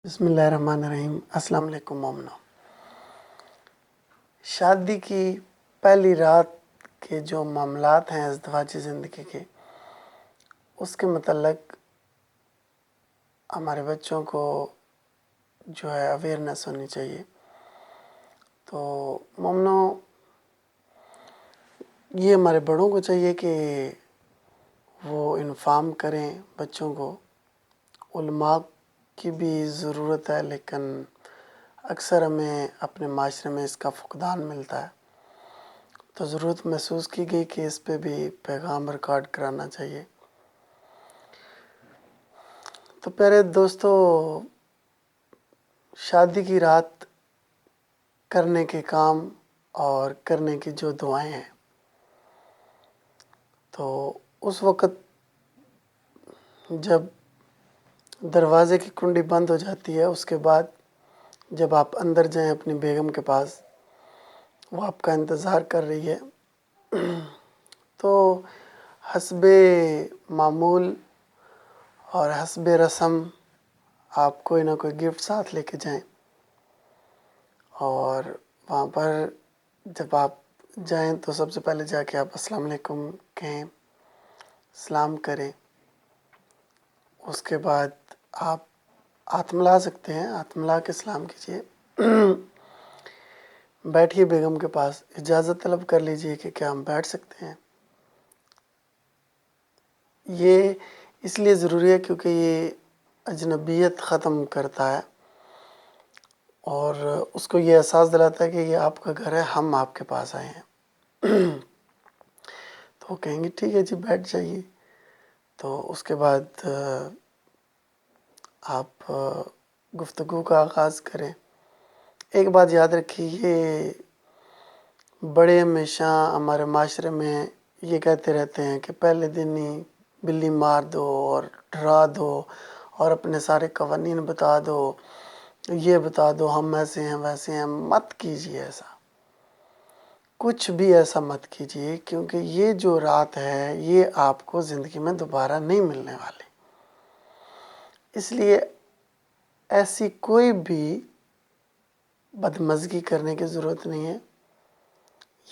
بسم اللہ الرحمن الرحیم۔ السلام علیکم مومنو۔ شادی کی پہلی رات کے جو معاملات ہیں ازدواجی زندگی کے، اس کے متعلق ہمارے بچوں کو جو ہے اویئرنیس ہونی چاہیے۔ تو مومنو، یہ ہمارے بڑوں کو چاہیے کہ وہ انفارم کریں بچوں کو۔ علماء کی بھی ضرورت ہے، لیکن اکثر ہمیں اپنے معاشرے میں اس کا فقدان ملتا ہے، تو ضرورت محسوس کی گئی کہ اس پہ بھی پیغام ریکارڈ کرانا چاہیے۔ تو پیارے دوستو، شادی کی رات کرنے کے کام اور کرنے کی جو دعائیں ہیں، تو اس وقت جب دروازے کی کنڈی بند ہو جاتی ہے، اس کے بعد جب آپ اندر جائیں اپنی بیگم کے پاس، وہ آپ کا انتظار کر رہی ہے، تو حسب معمول اور حسب رسم آپ کوئی نہ کوئی گفٹ ساتھ لے کے جائیں، اور وہاں پر جب آپ جائیں تو سب سے پہلے جا کے آپ السلام علیکم کہیں، سلام کریں۔ اس کے بعد آپ ہاتھ ملا سکتے ہیں، ہاتھ ملا کے سلام کیجیے، بیٹھیے بیگم کے پاس، اجازت طلب کر لیجئے کہ کیا ہم بیٹھ سکتے ہیں۔ یہ اس لیے ضروری ہے کیونکہ یہ اجنبیت ختم کرتا ہے اور اس کو یہ احساس دلاتا ہے کہ یہ آپ کا گھر ہے، ہم آپ کے پاس آئے ہیں۔ تو وہ کہیں گے ٹھیک ہے جی، بیٹھ جائیے۔ تو اس کے بعد آپ گفتگو کا آغاز کریں۔ ایک بات یاد رکھیے، یہ بڑے ہمیشہ ہمارے معاشرے میں یہ کہتے رہتے ہیں کہ پہلے دن ہی بلی مار دو اور ڈرا دو اور اپنے سارے قوانین بتا دو، یہ بتا دو ہم ایسے ہیں ویسے ہیں۔ مت کیجیے ایسا، کچھ بھی ایسا مت کیجیے، کیونکہ یہ جو رات ہے یہ آپ کو زندگی میں دوبارہ نہیں ملنے والی۔ اس لیے ایسی کوئی بھی بدمزگی کرنے کی ضرورت نہیں ہے۔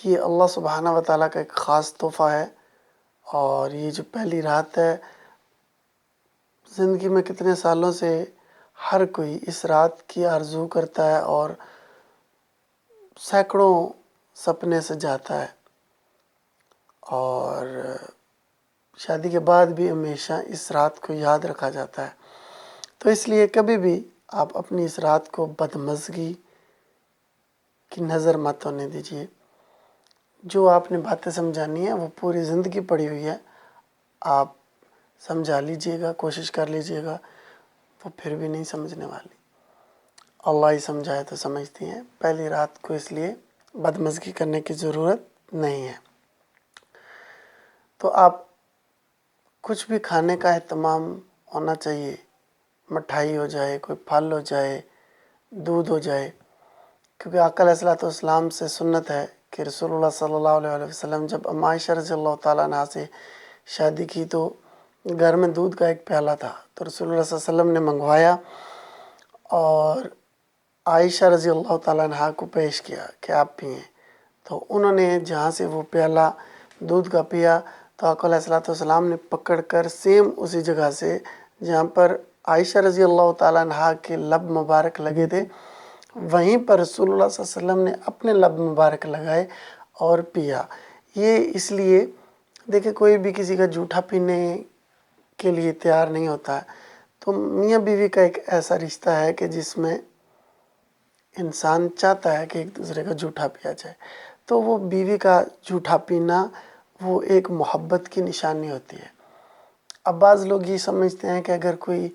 یہ اللہ سبحانہ و تعالیٰ کا ایک خاص تحفہ ہے، اور یہ جو پہلی رات ہے، زندگی میں کتنے سالوں سے ہر کوئی اس رات کی آرزو کرتا ہے اور سینکڑوں سپنے سجاتا ہے، اور شادی کے بعد بھی ہمیشہ اس رات کو یاد رکھا جاتا ہے۔ تو اس لیے کبھی بھی آپ اپنی اس رات کو بدمزگی کی نظر مت ہونے دیجیے۔ جو آپ نے باتیں سمجھانی ہیں وہ پوری زندگی پڑی ہوئی ہے، آپ سمجھا لیجئے گا، کوشش کر لیجئے گا، وہ پھر بھی نہیں سمجھنے والی۔ اللہ ہی سمجھائے تو سمجھتی ہیں۔ پہلی رات کو اس لیے بدمزگی کرنے کی ضرورت نہیں ہے۔ تو آپ کچھ بھی کھانے کا اہتمام ہونا چاہیے، مٹھائی ہو جائے، کوئی پھل ہو جائے، دودھ ہو جائے، کیونکہ آقا علیہ السلام سے سنت ہے کہ رسول اللہ صلی اللہ علیہ وسلم جب ام عائشہ رضی اللہ تعالیٰ عنہ سے شادی کی تو گھر میں دودھ کا ایک پیالہ تھا، تو رسول اللہ صلی اللہ علیہ وسلم نے منگوایا اور عائشہ رضی اللہ تعالیٰ عنہ کو پیش کیا کہ آپ پئیں۔ تو انہوں نے جہاں سے وہ پیالہ دودھ کا پیا، تو آقا علیہ السلام نے پکڑ کر سیم اسی جگہ سے جہاں پر عائشہ رضی اللہ تعالیٰ عنہ کے لب مبارک لگے تھے، وہیں پر رسول اللہ صلی اللہ علیہ وسلم نے اپنے لب مبارک لگائے اور پیا۔ یہ اس لیے دیکھیں، کوئی بھی کسی کا جھوٹا پینے کے لیے تیار نہیں ہوتا ہے، تو میاں بیوی کا ایک ایسا رشتہ ہے کہ جس میں انسان چاہتا ہے کہ ایک دوسرے کا جھوٹا پیا جائے، تو وہ بیوی کا جھوٹا پینا وہ ایک محبت کی نشانی ہوتی ہے۔ اب بعض لوگ یہ سمجھتے ہیں کہ اگر کوئی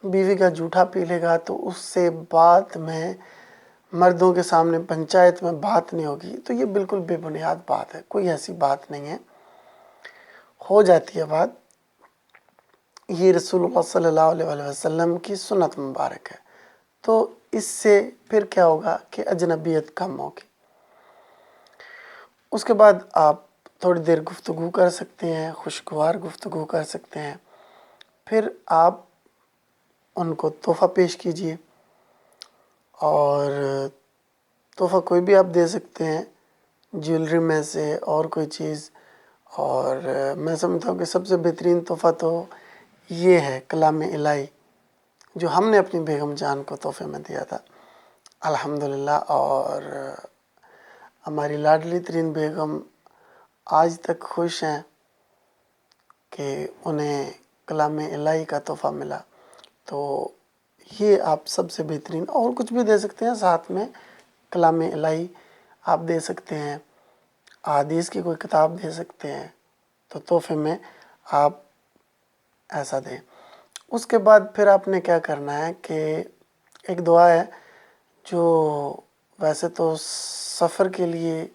بیوی کا جھوٹا پی لے گا تو اس سے بعد میں مردوں کے سامنے پنچایت میں بات نہیں ہوگی، تو یہ بالکل بے بنیاد بات ہے، کوئی ایسی بات نہیں ہے، ہو جاتی ہے بات۔ یہ رسول اللہ صلی اللہ علیہ وسلم کی سنت مبارک ہے، تو اس سے پھر کیا ہوگا کہ اجنبیت کم ہوگی۔ اس کے بعد آپ تھوڑی دیر گفتگو کر سکتے ہیں، خوشگوار گفتگو کر سکتے ہیں، پھر آپ ان کو تحفہ پیش کیجئے۔ اور تحفہ کوئی بھی آپ دے سکتے ہیں، جیولری میں سے اور کوئی چیز. اور میں سمجھتا ہوں کہ سب سے بہترین تحفہ تو یہ ہے کلام الہی، جو ہم نے اپنی بیگم جان کو تحفے میں دیا تھا الحمدللہ. اور ہماری لاڈلی ترین بیگم آج تک خوش ہیں کہ انہیں کلام الہی کا تحفہ ملا. تو یہ آپ سب سے بہترین، اور کچھ بھی دے سکتے ہیں ساتھ میں. کلام الہی آپ دے سکتے ہیں، احادیث کی کوئی کتاب دے سکتے ہیں، تو تحفے میں آپ ایسا دیں. اس کے بعد پھر آپ نے کیا کرنا ہے کہ ایک دعا ہے جو ویسے تو سفر کے لیے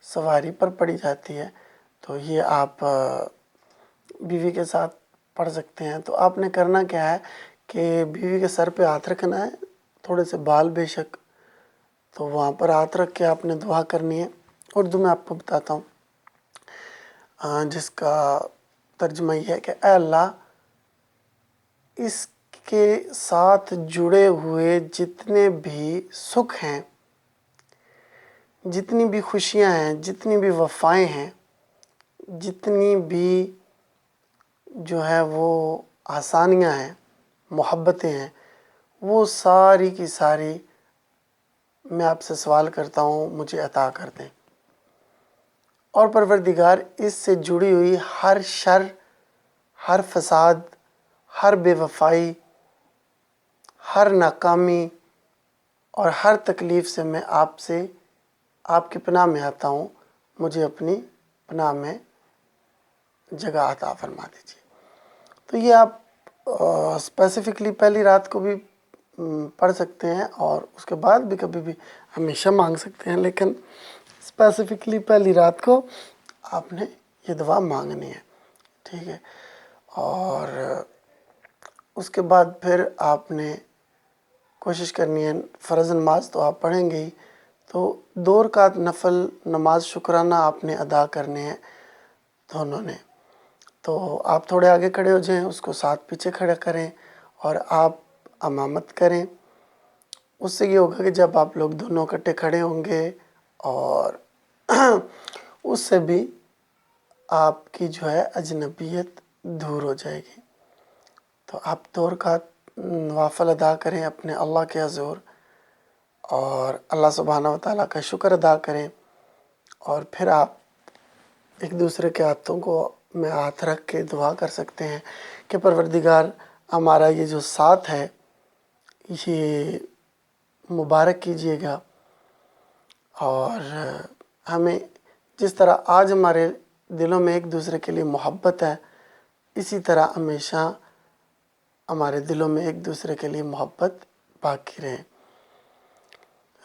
سواری پر پڑھی جاتی ہے، تو یہ آپ بیوی کے ساتھ پڑھ سکتے ہیں. تو آپ نے کرنا کیا ہے کہ بیوی کے سر پہ ہاتھ رکھنا ہے، تھوڑے سے بال بے شک، تو وہاں پر ہاتھ رکھ کے آپ نے دعا کرنی ہے. اردو میں آپ کو بتاتا ہوں، جس کا ترجمہ یہ ہے کہ اے اللہ، اس کے ساتھ جڑے ہوئے جتنے بھی سکھ ہیں، جتنی بھی خوشیاں ہیں، جتنی بھی وفائیں ہیں، جتنی بھی جو ہے وہ آسانیاں ہیں، محبتیں ہیں، وہ ساری کی ساری میں آپ سے سوال کرتا ہوں مجھے عطا کر دیں. اور پروردگار، اس سے جڑی ہوئی ہر شر، ہر فساد، ہر بے وفائی، ہر ناکامی اور ہر تکلیف سے میں آپ کی پناہ میں آتا ہوں. مجھے اپنی پناہ میں جگہ عطا فرما دیجیے. تو یہ آپ اسپیسیفکلی پہلی رات کو بھی پڑھ سکتے ہیں، اور اس کے بعد بھی کبھی بھی ہمیشہ مانگ سکتے ہیں، لیکن اسپیسیفکلی پہلی رات کو آپ نے یہ دعا مانگنی ہے. ٹھیک ہے. اور اس کے بعد پھر آپ نے کوشش کرنی ہے، فرض نماز تو آپ پڑھیں گے ہی، تو 2 رکعت نفل نماز شکرانہ آپ نے ادا کرنے ہیں دونوں نے. تو آپ تھوڑے آگے کھڑے ہو جائیں، اس کو ساتھ پیچھے کھڑا کریں اور آپ امامت کریں. اس سے یہ ہوگا کہ جب آپ لوگ دونوں اکٹھے کھڑے ہوں گے، اور اس سے بھی آپ کی جو ہے اجنبیت دور ہو جائے گی. تو آپ 2 رکعت نوافل ادا کریں اپنے اللہ کے حضور، اور اللہ سبحانہ و تعالیٰ کا شکر ادا کریں. اور پھر آپ ایک دوسرے کے ہاتھوں کو میں ہاتھ رکھ کے دعا کر سکتے ہیں کہ پروردگار، ہمارا یہ جو ساتھ ہے یہ مبارک کیجیے گا، اور ہمیں جس طرح آج ہمارے دلوں میں ایک دوسرے کے لیے محبت ہے، اسی طرح ہمیشہ ہمارے دلوں میں ایک دوسرے کے لیے محبت باقی رہے.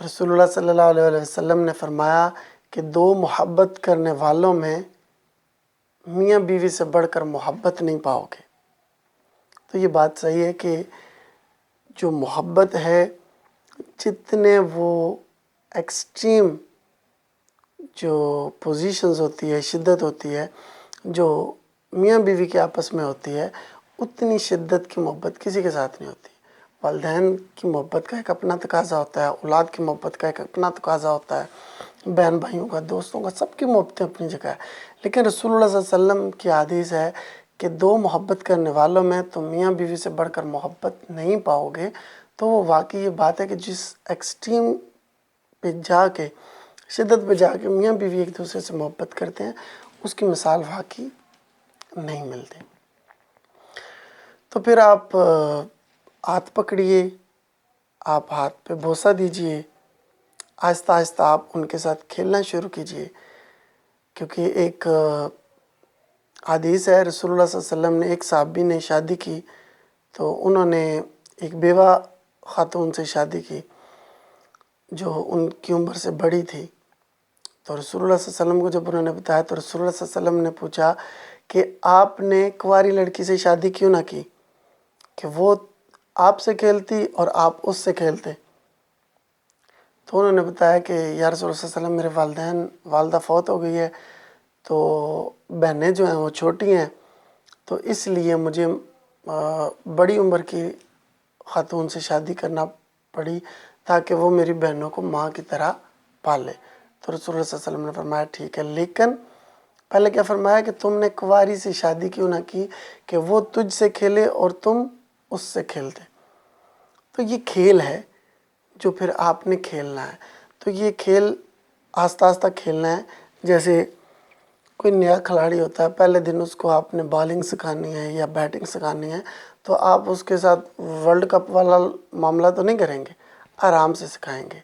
رسول اللہ صلی اللہ علیہ وسلم نے فرمایا کہ 2 محبت کرنے والوں میں میاں بیوی سے بڑھ کر محبت نہیں پاؤ گے. تو یہ بات صحیح ہے کہ جو محبت ہے، جتنے وہ ایکسٹریم جو پوزیشنز ہوتی ہے، شدت ہوتی ہے جو میاں بیوی کے آپس میں ہوتی ہے، اتنی شدت کی محبت کسی کے ساتھ نہیں ہوتی. والدین کی محبت کا ایک اپنا تقاضا ہوتا ہے، اولاد کی محبت کا ایک اپنا تقاضا ہوتا ہے، بہن بھائیوں کا، دوستوں کا، سب کی محبتیں اپنی جگہ ہے. لیکن رسول اللہ صلی اللہ علیہ وسلم کی حدیث ہے کہ 2 محبت کرنے والوں میں تم میاں بیوی سے بڑھ کر محبت نہیں پاؤ گے. تو وہ واقعی یہ بات ہے کہ جس ایکسٹریم پہ جا کے، شدت پہ جا کے میاں بیوی ایک دوسرے سے محبت کرتے ہیں، اس کی مثال واقعی نہیں ملتی. تو پھر آپ ہاتھ پکڑیے، آپ ہاتھ پہ بوسہ دیجئے، آہستہ آہستہ آپ ان کے ساتھ کھیلنا شروع کیجئے. کیونکہ ایک حدیث ہے، رسول اللہ صلی اللہ علیہ وسلم نے، ایک صحابی نے شادی کی، تو انہوں نے ایک بیوہ خاتون سے شادی کی جو ان کی عمر سے بڑی تھی. تو رسول اللہ صلی اللہ علیہ وسلم کو جب انہوں نے بتایا، تو رسول اللہ صلی اللہ علیہ وسلم نے پوچھا کہ آپ نے کنواری لڑکی سے شادی کیوں نہ کی، کہ وہ آپ سے کھیلتی اور آپ اس سے کھیلتے. تو انہوں نے بتایا کہ یا رسول اللہ صلی اللہ علیہ وسلم، میرے والدہ فوت ہو گئی ہے، تو بہنیں جو ہیں وہ چھوٹی ہیں، تو اس لیے مجھے بڑی عمر کی خاتون سے شادی کرنا پڑی. تاکہ وہ میری بہنوں کو ماں کی طرح پالے۔ تو رسول اللہ صلی اللہ علیہ وسلم نے فرمایا ٹھیک ہے، لیکن پہلے کیا فرمایا کہ تم نے کنواری سے شادی کیوں نہ کی کہ وہ تجھ سے کھیلے اور تم اس سے کھیلتے۔ تو یہ کھیل ہے جو پھر آپ نے کھیلنا ہے۔ تو یہ کھیل آہستہ آہستہ کھیلنا ہے۔ جیسے کوئی نیا کھلاڑی ہوتا ہے، پہلے دن اس کو آپ نے بالنگ سکھانی ہے یا بیٹنگ سکھانی ہے، تو آپ اس کے ساتھ ورلڈ کپ والا معاملہ تو نہیں کریں گے، آرام سے سکھائیں گے۔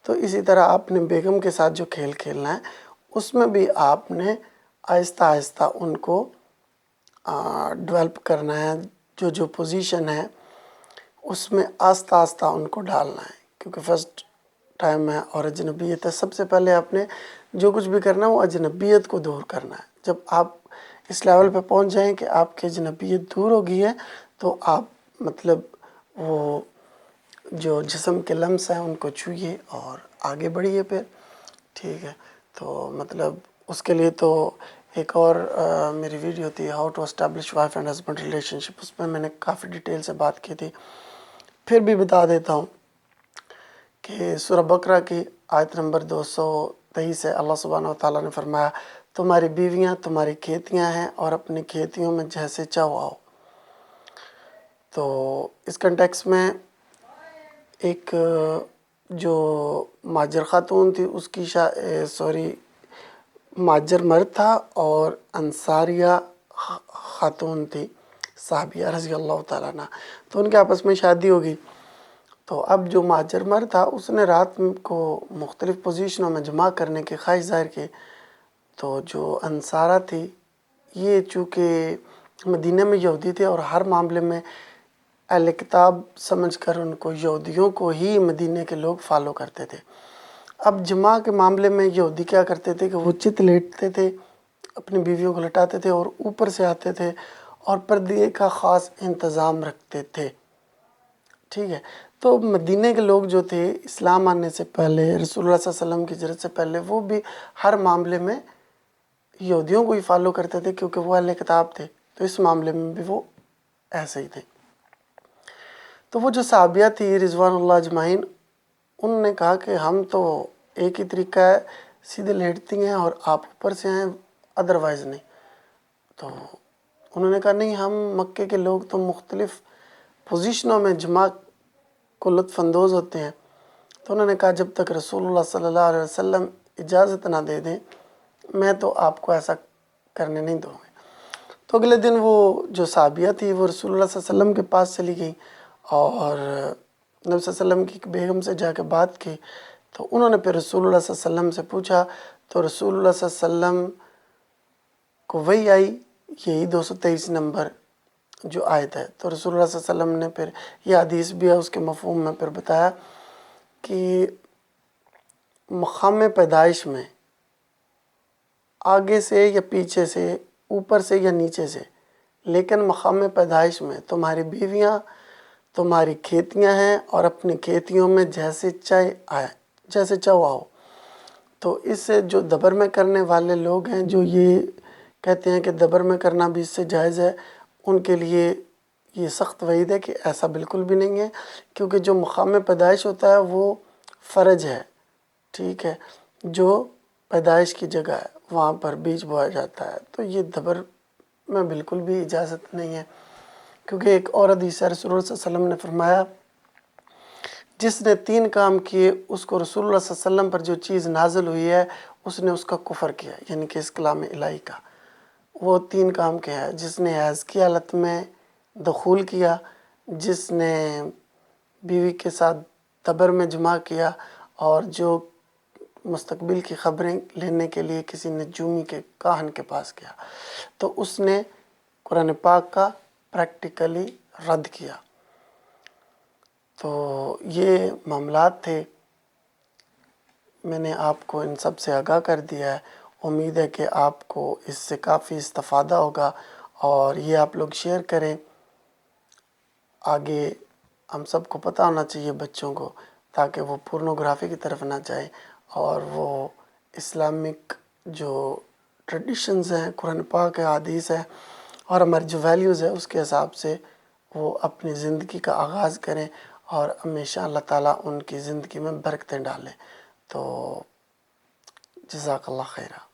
تو اسی طرح آپ نے بیگم کے ساتھ جو کھیل کھیلنا ہے اس میں بھی آپ نے آہستہ آہستہ ان کو ڈیولپ کرنا ہے۔ جو جو پوزیشن ہے اس میں آہستہ آہستہ ان کو ڈالنا ہے، کیونکہ فرسٹ ٹائم ہے اور اجنبیت ہے۔ سب سے پہلے آپ نے جو کچھ بھی کرنا ہے وہ اجنبیت کو دور کرنا ہے۔ جب آپ اس لیول پہ پہنچ جائیں کہ آپ کی اجنبیت دور ہو گئی ہے تو آپ مطلب وہ جو جسم کے لمس ہیں ان کو چھوئیے اور آگے بڑھیے پھر، ٹھیک ہے۔ تو مطلب اس کے لیے تو ایک اور میری ویڈیو تھی how to establish wife and husband relationship, اس میں نے کافی ڈیٹیل سے بات کی تھی۔ پھر بھی بتا دیتا ہوں کہ سورہ بقرہ کی آیت نمبر 223 ہے، اللہ سبحانہ و تعالیٰ نے فرمایا تمہاری بیویاں تمہاری کھیتیاں ہیں اور اپنی کھیتیوں میں جیسے چاہو آؤ۔ تو اس کنٹیکس میں ایک جو ماجر خاتون تھی اس کی ماجر مرد تھا اور انصاریہ خاتون تھی صحابیہ رضی اللہ تعالیٰ عنہ، تو ان کے آپس میں شادی ہوگی۔ تو اب جو ماجر مرد تھا اس نے رات کو مختلف پوزیشنوں میں جمع کرنے کی خواہش ظاہر کی۔ تو جو انصارہ تھی یہ چونکہ مدینہ میں یہودی تھے اور ہر معاملے میں اہل کتاب سمجھ کر ان کو یہودیوں کو ہی مدینہ کے لوگ فالو کرتے تھے۔ اب جمع کے معاملے میں یہودی کیا کرتے تھے کہ وہ چت لیٹتے تھے، اپنی بیویوں کو لٹاتے تھے اور اوپر سے آتے تھے اور پردے کا خاص انتظام رکھتے تھے، ٹھیک ہے۔ تو مدینہ کے لوگ جو تھے اسلام آنے سے پہلے، رسول اللہ صلی اللہ علیہ وسلم کی ہجرت سے پہلے، وہ بھی ہر معاملے میں یہودیوں کو ہی فالو کرتے تھے کیونکہ وہ اہل کتاب تھے، تو اس معاملے میں بھی وہ ایسے ہی تھے۔ تو وہ جو صحابیہ تھی رضوان اللہ اجمعین، انہوں نے کہا کہ ہم تو ایک ہی طریقہ ہے، سیدھے لیٹتی ہیں اور آپ اوپر سے ہیں، ادروائز نہیں۔ تو انہوں نے کہا نہیں، ہم مکے کے لوگ تو مختلف پوزیشنوں میں جمع کو لطف اندوز ہوتے ہیں۔ تو انہوں نے کہا جب تک رسول اللہ صلی اللہ علیہ وسلم اجازت نہ دے دیں میں تو آپ کو ایسا کرنے نہیں دوں گی۔ تو اگلے دن وہ جو صحابیہ تھی وہ رسول اللہ صلی اللہ علیہ وسلم کے پاس چلی گئی اور نبی صلی اللہ علیہ وسلم کی بیگم سے جا کے بات کی۔ تو انہوں نے پھر رسول اللہ صلی اللہ علیہ وسلم سے پوچھا، تو رسول اللہ صلی اللہ علیہ وسلم کو وہی آئی، یہی 223 نمبر جو آیت ہے۔ تو رسول اللہ صلی اللہ علیہ وسلم نے پھر یہ حدیث بھی ہے، اس کے مفہوم میں پھر بتایا کہ مقام پیدائش میں آگے سے یا پیچھے سے، اوپر سے یا نیچے سے، لیکن مقام پیدائش میں تمہاری بیویاں تمہاری کھیتیاں ہیں اور اپنی کھیتیوں میں جیسے چاہو آؤ۔ تو اس سے جو دبر میں کرنے والے لوگ ہیں، جو یہ کہتے ہیں کہ دبر میں کرنا بھی اس سے جائز ہے، ان کے لیے یہ سخت وعید ہے کہ ایسا بالکل بھی نہیں ہے، کیونکہ جو مقام پیدائش ہوتا ہے وہ فرج ہے، ٹھیک ہے، جو پیدائش کی جگہ ہے وہاں پر بیج بویا جاتا ہے۔ تو یہ دبر میں بالکل بھی اجازت نہیں ہے، کیونکہ ایک اور حدیث ہے، رسول اللہ صلی اللہ علیہ وسلم نے فرمایا جس نے 3 کام کیے اس کو رسول اللہ صلی اللہ علیہ وسلم پر جو چیز نازل ہوئی ہے اس نے اس کا کفر کیا، یعنی کہ اس کلام الہی کا۔ وہ 3 کام کیا ہے، جس نے حیض کی حالت میں دخول کیا، جس نے بیوی کے ساتھ دبر میں جمع کیا، اور جو مستقبل کی خبریں لینے کے لیے کسی نجومی کے کاہن کے پاس گیا، تو اس نے قرآن پاک کا پریکٹیکلی رد کیا۔ تو یہ معاملات تھے، میں نے آپ کو ان سب سے آگاہ کر دیا ہے۔ امید ہے کہ آپ کو اس سے کافی استفادہ ہوگا اور یہ آپ لوگ شیئر کریں، آگے ہم سب کو پتہ ہونا چاہیے بچوں کو، تاکہ وہ پورنوگرافی کی طرف نہ جائیں اور وہ اسلامک جو ٹریڈیشنز ہیں، قرآن پاک ہے، حدیث ہے اور ہماری جو ویلیوز ہے اس کے حساب سے وہ اپنی زندگی کا آغاز کریں اور ہمیشہ اللہ تعالیٰ ان کی زندگی میں برکتیں ڈالے. تو جزاک اللہ خیرہ.